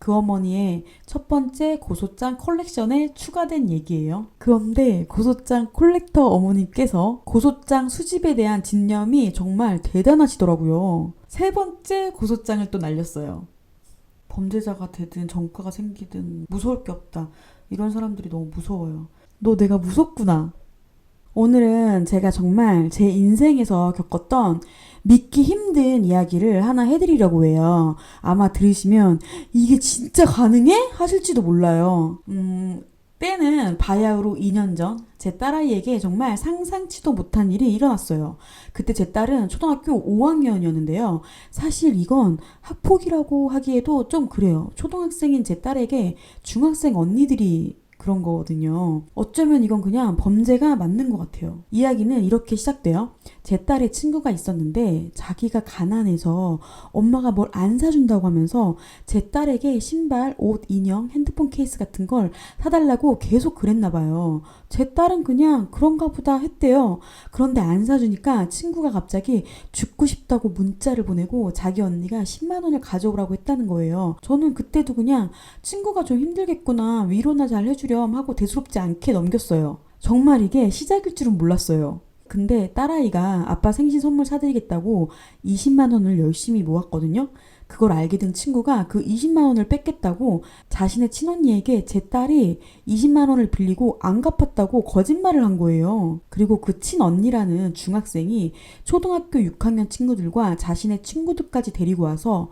그 어머니의 첫 번째 고소장 컬렉션에 추가된 얘기예요. 그런데 고소장 콜렉터 어머님께서 고소장 수집에 대한 집념이 정말 대단하시더라고요. 세 번째 고소장을 또 날렸어요. 범죄자가 되든 전과가 생기든 무서울 게 없다. 이런 사람들이 너무 무서워요. 너 내가 무섭구나. 오늘은 제가 정말 제 인생에서 겪었던 믿기 힘든 이야기를 하나 해드리려고 해요. 아마 들으시면 이게 진짜 가능해? 하실지도 몰라요. 때는 바야흐로 2년 전 제 딸아이에게 정말 상상치도 못한 일이 일어났어요. 그때 제 딸은 초등학교 5학년이었는데요. 사실 이건 학폭이라고 하기에도 좀 그래요. 초등학생인 제 딸에게 중학생 언니들이 그런 거거든요. 어쩌면 이건 그냥 범죄가 맞는 것 같아요. 이야기는 이렇게 시작돼요. 제 딸의 친구가 있었는데 자기가 가난해서 엄마가 뭘 안 사준다고 하면서 제 딸에게 신발, 옷, 인형, 핸드폰 케이스 같은 걸 사달라고 계속 그랬나 봐요. 제 딸은 그냥 그런가 보다 했대요. 그런데 안 사주니까 친구가 갑자기 죽고 싶다고 문자를 보내고 자기 언니가 10만 원을 가져오라고 했다는 거예요. 저는 그때도 그냥 친구가 좀 힘들겠구나, 위로나 잘 해주렴 하고 대수롭지 않게 넘겼어요. 정말 이게 시작일 줄은 몰랐어요. 근데 딸아이가 아빠 생신 선물 사드리겠다고 20만 원을 열심히 모았거든요. 그걸 알게 된 친구가 그 20만 원을 뺏겠다고 자신의 친언니에게 제 딸이 20만 원을 빌리고 안 갚았다고 거짓말을 한 거예요. 그리고 그 친언니라는 중학생이 초등학교 6학년 친구들과 자신의 친구들까지 데리고 와서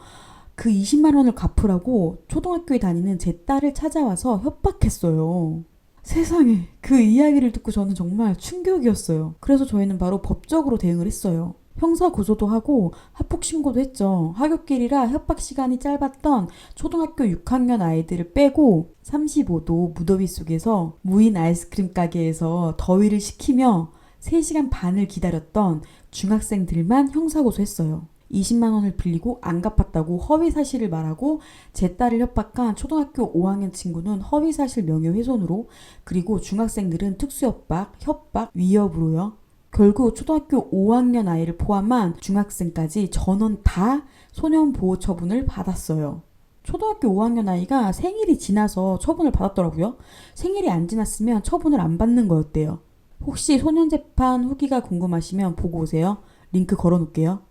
그 20만 원을 갚으라고 초등학교에 다니는 제 딸을 찾아와서 협박했어요. 세상에, 그 이야기를 듣고 저는 정말 충격이었어요. 그래서 저희는 바로 법적으로 대응을 했어요. 형사 고소도 하고 학폭 신고도 했죠. 하굣길이라 협박 시간이 짧았던 초등학교 6학년 아이들을 빼고 35도 무더위 속에서 무인 아이스크림 가게에서 더위를 식히며 3시간 반을 기다렸던 중학생들만 형사 고소했어요. 20만 원을 빌리고 안 갚았다고 허위 사실을 말하고 제 딸을 협박한 초등학교 5학년 친구는 허위 사실 명예훼손으로, 그리고 중학생들은 특수협박, 협박, 위협으로요. 결국 초등학교 5학년 아이를 포함한 중학생까지 전원 다 소년보호 처분을 받았어요. 초등학교 5학년 아이가 생일이 지나서 처분을 받았더라고요. 생일이 안 지났으면 처분을 안 받는 거였대요. 혹시 소년재판 후기가 궁금하시면 보고 오세요. 링크 걸어놓을게요.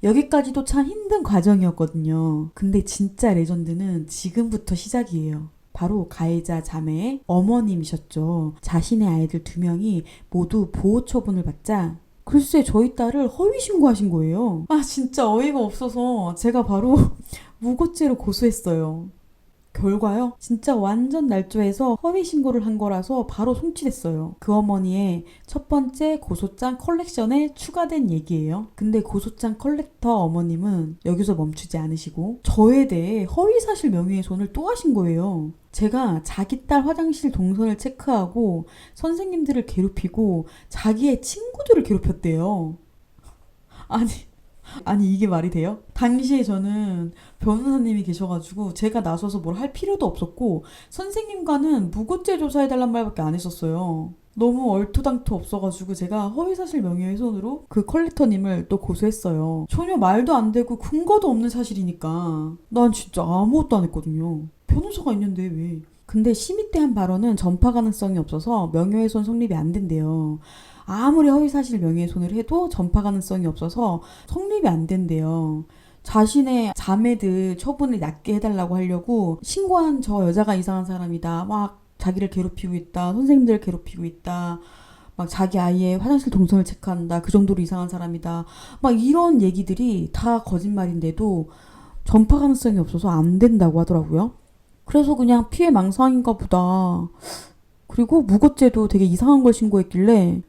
여기까지도 참 힘든 과정이었거든요. 근데 진짜 레전드는 지금부터 시작이에요. 바로 가해자 자매의 어머님이셨죠. 자신의 아이들 2명이 모두 보호 처분을 받자 글쎄 저희 딸을 허위 신고하신 거예요. 아 진짜 어이가 없어서 제가 바로 무고죄로 고소했어요. 결과요? 진짜 완전 날조해서 허위 신고를 한 거라서 바로 송치됐어요. 그 어머니의 첫 번째 고소장 컬렉션에 추가된 얘기예요. 근데 고소장 컬렉터 어머님은 여기서 멈추지 않으시고 저에 대해 허위사실 명예훼손을 또 하신 거예요. 제가 자기 딸 화장실 동선을 체크하고 선생님들을 괴롭히고 자기의 친구들을 괴롭혔대요. 아니 아니 이게 말이 돼요? 당시에 저는 변호사님이 계셔가지고 제가 나서서 뭘 할 필요도 없었고 선생님과는 무고죄 조사해달란 말밖에 안 했었어요. 너무 얼토당토 없어가지고 제가 허위사실 명예훼손으로 그 컬렉터님을 또 고소했어요. 전혀 말도 안 되고 근거도 없는 사실이니까. 난 진짜 아무것도 안 했거든요. 변호사가 있는데 왜. 근데 심의대한 발언은 전파 가능성이 없어서 명예훼손 성립이 안 된대요. 아무리 허위사실 명예훼손을 해도 전파 가능성이 없어서 성립이 안 된대요. 자신의 자매들 처분을 낮게 해달라고 하려고 신고한 저 여자가 이상한 사람이다. 막 자기를 괴롭히고 있다. 선생님들을 괴롭히고 있다. 막 자기 아이의 화장실 동선을 체크한다. 그 정도로 이상한 사람이다. 막 이런 얘기들이 다 거짓말인데도 전파 가능성이 없어서 안 된다고 하더라고요. 그래서 그냥 피해망상인가 보다. 그리고 무고죄도 되게 이상한 걸 신고했길래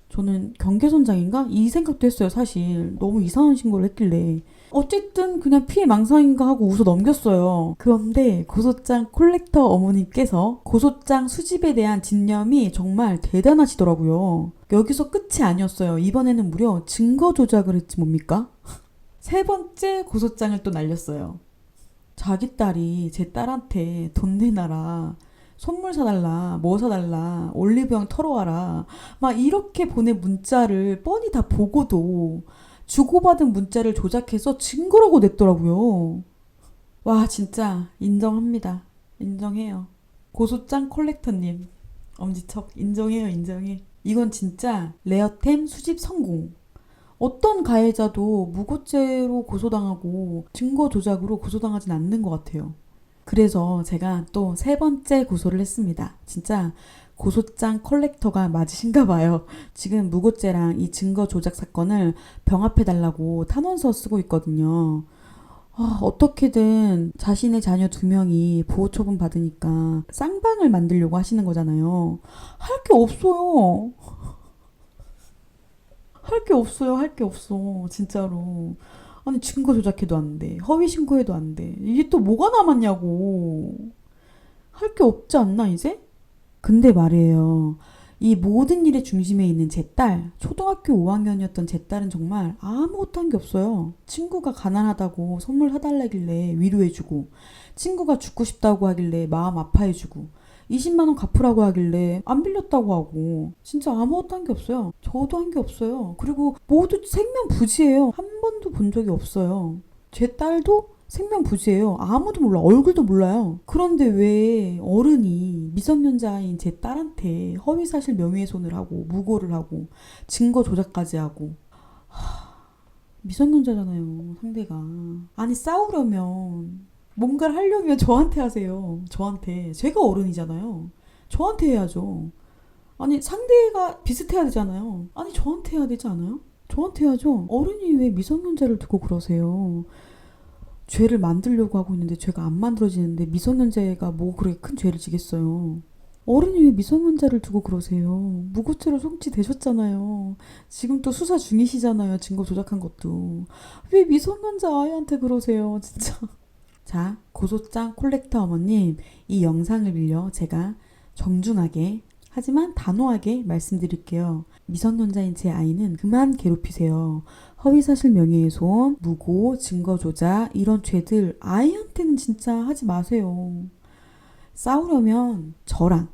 저는 경계선장인가? 이 생각도 했어요, 사실. 너무 이상한 신고를 했길래. 어쨌든 그냥 피해망상인가 하고 웃어 넘겼어요. 그런데 고소장 콜렉터 어머님께서 고소장 수집에 대한 집념이 정말 대단하시더라고요. 여기서 끝이 아니었어요. 이번에는 무려 증거 조작을 했지 뭡니까? 세 번째 고소장을 또 날렸어요. 자기 딸이 제 딸한테 돈 내놔라, 선물 사달라, 뭐 사달라, 올리브영 털어와라 막 이렇게 보낸 문자를 뻔히 다 보고도 주고받은 문자를 조작해서 증거라고 냈더라고요. 와, 진짜 인정합니다. 인정해요. 고소장 콜렉터님. 엄지척 인정해요, 인정해. 이건 진짜 레어템 수집 성공. 어떤 가해자도 무고죄로 고소당하고 증거 조작으로 고소당하진 않는 것 같아요. 그래서 제가 또 세 번째 고소를 했습니다. 진짜 고소장 컬렉터가 맞으신가 봐요. 지금 무고죄랑 이 증거 조작 사건을 병합해달라고 탄원서 쓰고 있거든요. 어떻게든 자신의 자녀 두 명이 보호 처분 받으니까 쌍방을 만들려고 하시는 거잖아요. 할 게 없어요. 할 게 없어요. 할 게 없어. 진짜로. 아니, 증거 조작해도 안 돼. 허위 신고해도 안 돼. 이게 또 뭐가 남았냐고. 할 게 없지 않나, 이제? 근데 말이에요. 이 모든 일의 중심에 있는 제 딸, 초등학교 5학년이었던 제 딸은 정말 아무것도 한 게 없어요. 친구가 가난하다고 선물 사달라길래 위로해주고, 친구가 죽고 싶다고 하길래 마음 아파해주고, 20만 원 갚으라고 하길래 안 빌렸다고 하고, 진짜 아무것도 한 게 없어요. 저도 한 게 없어요. 그리고 모두 생명부지예요. 한 번도 본 적이 없어요. 제 딸도 생명부지예요. 아무도 몰라. 얼굴도 몰라요. 그런데 왜 어른이 미성년자인 제 딸한테 허위사실 명예훼손을 하고 무고를 하고 증거 조작까지 하고 미성년자잖아요, 상대가. 아니, 싸우려면 뭔가를 하려면 저한테 하세요. 저한테. 제가 어른이잖아요. 저한테 해야죠. 아니, 상대가 비슷해야 되잖아요. 아니, 저한테 해야 되지 않아요? 저한테 해야죠. 어른이 왜 미성년자를 두고 그러세요? 죄를 만들려고 하고 있는데 죄가 안 만들어지는데 미성년자가 뭐 그렇게 큰 죄를 지겠어요. 어른이 왜 미성년자를 두고 그러세요? 무고죄로 송치되셨잖아요. 지금 또 수사 중이시잖아요. 증거 조작한 것도. 왜 미성년자 아이한테 그러세요, 진짜. 자, 고소장 콜렉터 어머님, 이 영상을 빌려 제가 정중하게 하지만 단호하게 말씀드릴게요. 미성년자인 제 아이는 그만 괴롭히세요. 허위사실 명예훼손, 무고, 증거조작 이런 죄들 아이한테는 진짜 하지 마세요. 싸우려면 저랑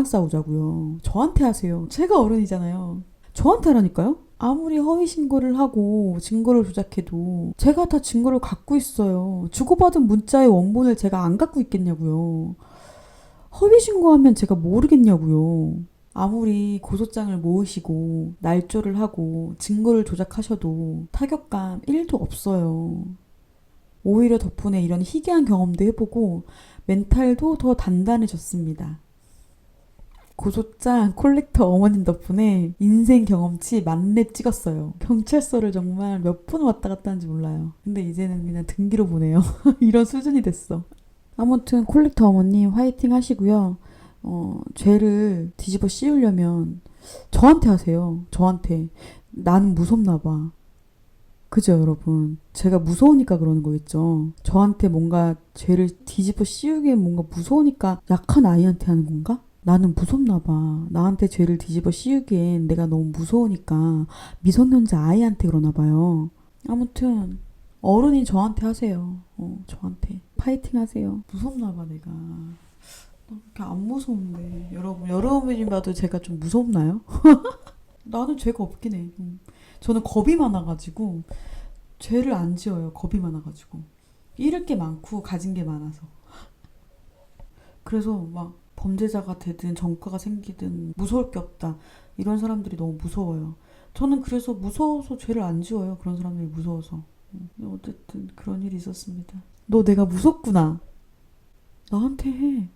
싸우자고요. 저한테 하세요. 제가 어른이잖아요. 저한테 하라니까요. 아무리 허위 신고를 하고 증거를 조작해도 제가 다 증거를 갖고 있어요. 주고받은 문자의 원본을 제가 안 갖고 있겠냐고요. 허위 신고하면 제가 모르겠냐고요. 아무리 고소장을 모으시고 날조를 하고 증거를 조작하셔도 타격감 1도 없어요. 오히려 덕분에 이런 희귀한 경험도 해보고 멘탈도 더 단단해졌습니다. 고소장 콜렉터 어머님 덕분에 인생 경험치 만렙 찍었어요. 경찰서를 정말 몇 번 왔다 갔다 하는지 몰라요. 근데 이제는 그냥 등기로 보내요. 이런 수준이 됐어. 아무튼 콜렉터 어머님 화이팅 하시고요. 죄를 뒤집어 씌우려면 저한테 하세요. 저한테. 나는 무섭나 봐. 그죠, 여러분? 제가 무서우니까 그러는 거겠죠. 저한테 뭔가 죄를 뒤집어 씌우기엔 뭔가 무서우니까 약한 아이한테 하는 건가? 나는 무섭나 봐. 나한테 죄를 뒤집어 씌우기엔 내가 너무 무서우니까 미성년자 아이한테 그러나 봐요. 아무튼 어른이 저한테 하세요. 저한테. 파이팅 하세요. 무섭나 봐, 내가. 그렇게 안 무서운데. 여러분이 봐도 제가 좀 무섭나요? 나는 죄가 없긴 해. 저는 겁이 많아가지고 죄를 안 지어요. 겁이 많아가지고. 잃을 게 많고 가진 게 많아서. 그래서 막 범죄자가 되든 전과가 생기든 무서울 게 없다. 이런 사람들이 너무 무서워요. 저는 그래서 무서워서 죄를 안 지어요. 그런 사람들이 무서워서. 어쨌든 그런 일이 있었습니다. 너 내가 무섭구나. 나한테 해.